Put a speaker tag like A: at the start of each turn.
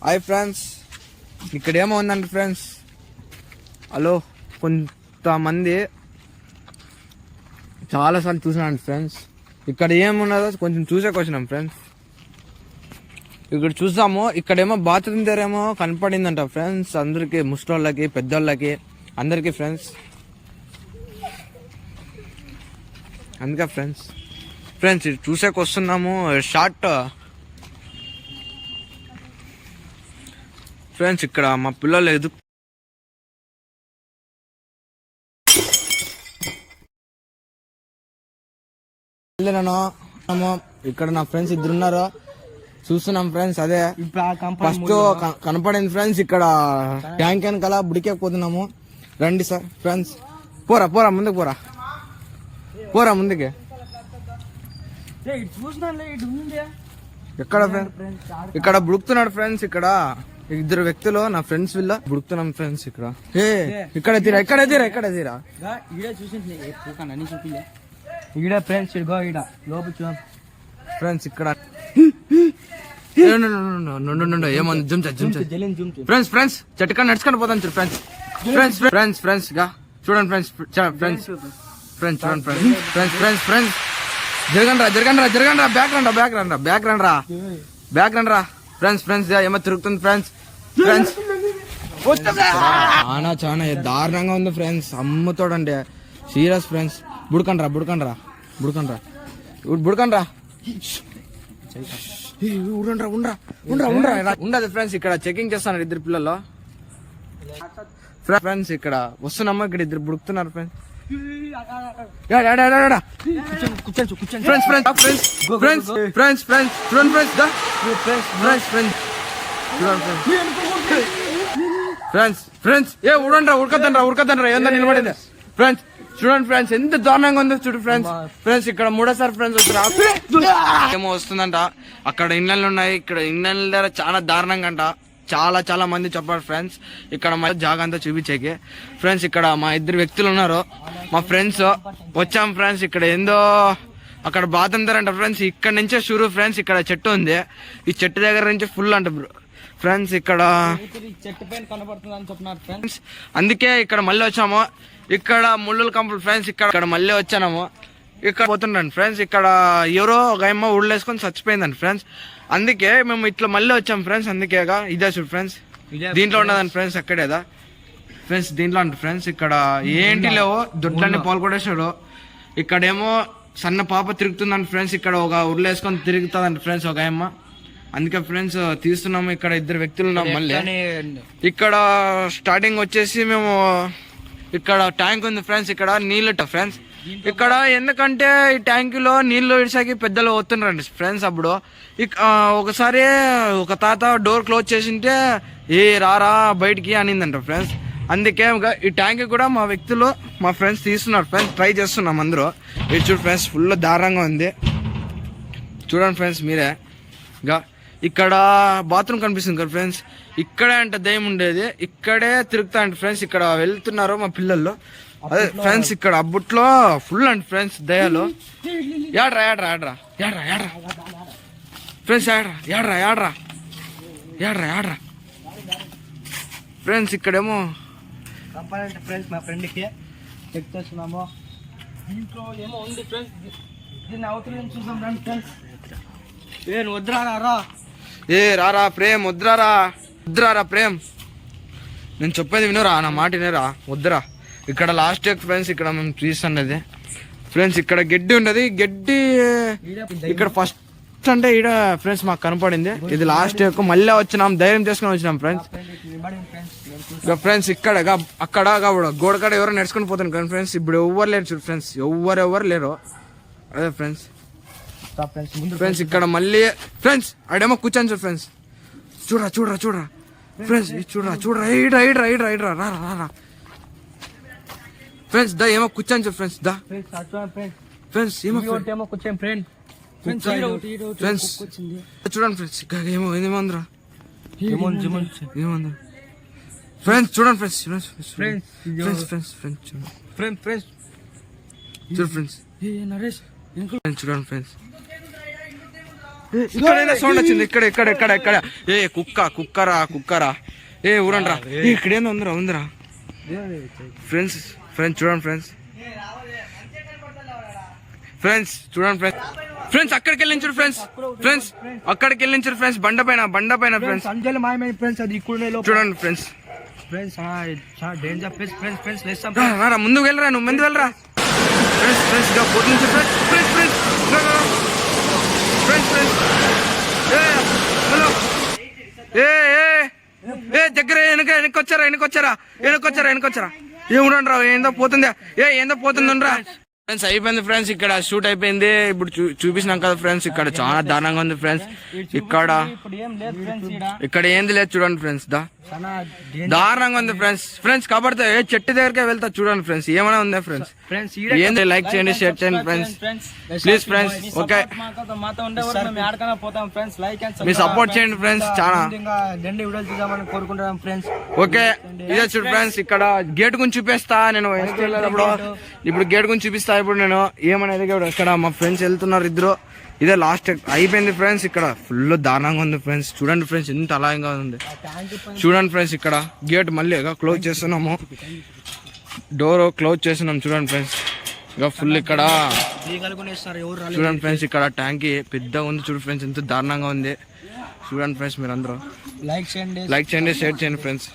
A: Hi friends, ఇక్కడ ఏమో ఉందండి ఫ్రెండ్స్. హలో, కొంతమంది చాలాసార్లు చూసినాను ఫ్రెండ్స్. ఇక్కడ ఏమున్నదో కొంచెం చూసేకి వచ్చినాం ఫ్రెండ్స్. ఇక్కడ చూసాము, ఇక్కడేమో బాత్రూమ్ దగ్గర ఏమో కనపడిందంట ఫ్రెండ్స్. అందరికి, ముసలోళ్ళకి, పెద్దోళ్ళకి, అందరికి ఫ్రెండ్స్. అందుకే ఫ్రెండ్స్ ఇది చూసేకి వస్తున్నాము. షార్ట్ ఫ్రెండ్స్, ఇక్కడ మా పిల్లలు ఇక్కడ నా ఫ్రెండ్స్ ఇద్దరు ఉన్నారు, చూస్తున్నాం ఫ్రెండ్స్. అదే ఫస్ట్ కనపడింది ఫ్రెండ్స్. ఇక్కడ ట్యాంక్ వెనకాల బుడికేకపోతున్నాము. రండి సార్ ఫ్రెండ్స్. పోరా ముందుకు పోరా ముందుకి. ఎక్కడ ఫ్రెండ్స్? ఇక్కడ బుడుకుతున్నాడు ఫ్రెండ్స్. ఇక్కడ ఇద్దరు వ్యక్తులు నా ఫ్రెండ్స్ వీళ్ళ బుడుకుతున్నాం ఫ్రెండ్స్. ఇక్కడ తీరా
B: ఈడ ఫ్రెండ్స్ లోపల
A: ఫ్రెండ్స్. ఇక్కడ ఏమన్నా ఫ్రెండ్స్ చెట్టుగా నడుచుకొని పోతాను చూడు ఫ్రెండ్స్. గా చూడండి ఫ్రెండ్స్. జరగండి బ్యాక్ రండి రా ఫ్రెండ్స్. ఏమో తిరుగుతుంది ఫ్రెండ్స్. చాలా దారుణంగా ఉంది ఫ్రెండ్స్. అమ్ముతోడండి సీరియస్ ఫ్రెండ్స్. బుడకండ్రా ఉండదు ఫ్రెండ్స్. ఇక్కడ చెకింగ్ చేస్తాను ఇద్దరు పిల్లలు ఫ్రెండ్స్. ఇక్కడ వస్తున్నామా, ఇక్కడ ఇద్దరు బుడుకుతున్నారు ఫ్రెండ్స్. ఉడకద్దండ్రా ఏందా నిలబడింది ఫ్రెండ్స్. చూడండి ఫ్రెండ్స్, ఎంత దారుణంగా ఉందో చూడు ఫ్రెండ్స్. ఇక్కడ మూడోసారి ఫ్రెండ్స్ వచ్చారు. ఏమో వస్తుందంట. అక్కడ ఇళ్ళలు ఉన్నాయి. ఇక్కడ ఇళ్ళ దగ్గర చాలా దారుణంగా అంట. చాలా మంది చెప్పారు ఫ్రెండ్స్. ఇక్కడ మా జాగా అంతా చూపించేకి ఫ్రెండ్స్. ఇక్కడ మా ఇద్దరు వ్యక్తులు ఉన్నారు, మా ఫ్రెండ్స్. వచ్చాం ఫ్రెండ్స్. ఇక్కడ ఏందో అక్కడ బాత్రూమ్ దగ్గర అంట ఫ్రెండ్స్. ఇక్కడ నుంచే షురు ఫ్రెండ్స్. ఇక్కడ చెట్టు ఉంది, ఈ చెట్టు దగ్గర నుంచి ఫుల్ అంట ఫ్రెండ్స్. ఇక్కడ
B: చెట్టు పైన కనబడుతుంది అని చెప్తున్నారు ఫ్రెండ్స్.
A: అందుకే ఇక్కడ మళ్ళీ వచ్చాము. ఇక్కడ ముళ్ళులు కంపలు ఫ్రెండ్స్. ఇక్కడ మళ్ళీ వచ్చాము. ఇక్కడ పోతున్నాను ఫ్రెండ్స్. ఇక్కడ ఎవరో ఒక అమ్మ ఊళ్ళేసుకొని చచ్చిపోయిందండి ఫ్రెండ్స్. అందుకే మేము ఇట్లా మళ్ళీ వచ్చాం ఫ్రెండ్స్. అందుకేగా ఇదే చూడు ఫ్రెండ్స్. దీంట్లో ఉండదండి ఫ్రెండ్స్. అక్కడేదా ఫ్రెండ్స్, దీంట్లో అంట ఫ్రెండ్స్. ఇక్కడ ఏంటి లేవో దొడ్లన్నీ పాల్గొడేసాడు. ఇక్కడేమో సన్న పాప తిరుగుతుందండి ఫ్రెండ్స్. ఇక్కడ ఒక ఉర్లేసుకొని తిరుగుతుందండి ఫ్రెండ్స్ ఒక అమ్మ. అందుకే ఫ్రెండ్స్ తీస్తున్నాము. ఇక్కడ ఇద్దరు వ్యక్తులు ఉన్నాం మళ్ళీ. ఇక్కడ స్టార్టింగ్ వచ్చేసి మేము ఇక్కడ ట్యాంక్ ఉంది ఫ్రెండ్స్. ఇక్కడ నీళ్ళు ఫ్రెండ్స్. ఇక్కడ ఎందుకంటే ఈ ట్యాంకులో నీళ్లు ఇడిసాకి పెద్దలు వస్తున్నారండి ఫ్రెండ్స్. అప్పుడు ఒకసారి ఒక తాత డోర్ క్లోజ్ చేసింటే రారా బయటికి అనిందంట ఫ్రెండ్స్. అందుకే ఈ ట్యాంక్ కూడా మా వ్యక్తులు, మా ఫ్రెండ్స్ తీస్తున్నారు ఫ్రెండ్స్. ట్రై చేస్తున్నాం అందరూ. ఇది చూడు ఫ్రెండ్స్, ఫుల్ దారుణంగా ఉంది. చూడండి ఫ్రెండ్స్ మీరే. ఇక్కడ బాత్రూమ్ కనిపిస్తుంది కదా ఫ్రెండ్స్. ఇక్కడే అంట దయ్యం ఉండేది. ఇక్కడే తిరుగుతా అంట ఫ్రెండ్స్. ఇక్కడ వెళ్తున్నారు మా పిల్లలు. అదే ఫ్రెండ్స్, ఇక్కడ అబ్బుట్లో ఫుల్ అండి ఫ్రెండ్స్ దయ్యాలు. యాడ్రా ఫ్రెండ్స్. యాడ్రా ఫ్రెండ్స్. ఇక్కడేమో
B: ఫ్రెండ్స్ మా ఫ్రెండ్కి చెక్ చేస్తున్నాము. దీంట్లో ఏమో ఉంది ఫ్రెండ్స్. దీన్ని అవతల చూసాం ఫ్రెండ్స్.
A: రారా ప్రేమ్, వద్దురారా ప్రేమ్. నేను చెప్పేది వినురా, నా మాట వినరా, వద్దురా. ఇక్కడ లాస్ట్ ఫ్రెండ్స్. ఇక్కడ మేము చూస్తున్నది ఫ్రెండ్స్. ఇక్కడ గడ్డి ఉండదు. గడ్డి ఇక్కడ ఫస్ట్ అంటే ఈడ ఫ్రెండ్స్ మాకు కనపడింది. ఇది లాస్ట్ మళ్ళీ వచ్చినాం, ధైర్యం చేసుకుని వచ్చినాం ఫ్రెండ్స్. ఫ్రెండ్స్ ఇక్కడ అక్కడ గోడకాడ ఎవరో నడుచుకుని పోతాను కానీ ఫ్రెండ్స్. ఇప్పుడు ఎవ్వరు లేరు చూడు ఫ్రెండ్స్. ఎవరు లేరు. అదే ఫ్రెండ్స్. ఇక్కడ మళ్ళీ ఫ్రెండ్స్ ఆడేమో కూర్చొని చూడు ఫ్రెండ్స్. చూడరా ఫ్రెండ్స్. చూడరా ఈడ్రా రా ఫ్రెండ్స్. దా ఏమో కూర్చొని చూడు ఫ్రెండ్స్. దా ఫ్రెండ్స్ ఏమో
B: కూర్చొని ఫ్రెండ్స్.
A: చూడండి ఫ్రెండ్స్. ఏమందరా ఫ్రెండ్స్. చూడండి ఫ్రెండ్స్. చూడు ఫ్రెండ్స్. చూడండి ఫ్రెండ్స్. ఇక్కడ సౌండ్ వచ్చింది. ఇక్కడ ఇక్కడ ఇక్కడ ఇక్కడ ఏ కుక్కరా ఏ ఊరండ్రా. ఇక్కడ ఏందో ఉందిరా ఫ్రెండ్స్ చూడండి ఫ్రెండ్స్ అక్కడికి వెళ్ళించారు ఫ్రెండ్స్ బండ పైన ఫ్రెండ్స్
B: అంజలి మాయమైన ఫ్రెండ్స్ అది ఇక్కడ
A: చూడండి ఫ్రెండ్స్
B: డేంజర్ ఫ్రెండ్స్ లేస్తాం
A: రా ముందుకు వెళ్ళరా నువ్వు ముందు వెళ్ళరా ఫ్రెండ్స్ పోతుంది ఫ్రెండ్స్ హలో ఏ దగ్గర వెనకొచ్చారా ఏముండ్రా ఏందో పోతుందిరా ఫ్రెండ్స్ అయిపోయింది ఫ్రెండ్స్. ఇక్కడ షూట్ అయిపోయింది. ఇప్పుడు చూపించినాం కదా ఫ్రెండ్స్. ఇక్కడ చాలా దారుణంగా ఉంది ఫ్రెండ్స్. ఇక్కడ ఏంది లేదు చూడండి ఫ్రెండ్స్. దారుణంగా ఉంది ఫ్రెండ్స్ కాబట్టి చెట్టు దగ్గరకే వెళ్తా చూడండి ఫ్రెండ్స్. ఏమైనా ఉందా ఫ్రెండ్స్? ఏంది లైక్ చేయండి, షేర్ చేయండి ఫ్రెండ్స్ ప్లీజ్ ఫ్రెండ్స్. ఓకే మీరు సపోర్ట్ చేయండి ఫ్రెండ్స్. చాలా ఓకే ఇదే చూడు ఫ్రెండ్స్. ఇక్కడ గేట్ గురించి చూపిస్తా నేను. ఇప్పుడు గేట్ గురించి చూపిస్తా. ఇప్పుడు నేను ఏమనేది ఇక్కడ మా ఫ్రెండ్స్ వెళ్తున్నారు ఇద్దరు. ఇదే లాస్ట్ అయిపోయింది ఫ్రెండ్స్. ఇక్కడ ఫుల్ దారుణంగా ఉంది ఫ్రెండ్స్. చూడండి ఫ్రెండ్స్ ఎంత అలాగా ఉంది చూడండి ఫ్రెండ్స్. ఇక్కడ గేట్ మళ్ళీ క్లోజ్ చేస్తున్నాము. డోర్ క్లోజ్ చేస్తున్నాం చూడండి ఫ్రెండ్స్. ఇక ఫుల్ ఇక్కడ చూడండి ఫ్రెండ్స్. ఇక్కడ ట్యాంకీ పెద్దగా ఉంది చూడు ఫ్రెండ్స్. ఎంత దారుణంగా ఉంది చూడండి ఫ్రెండ్స్. మీరు అందరూ లైక్ చేయండి, షేర్ చేయండి ఫ్రెండ్స్.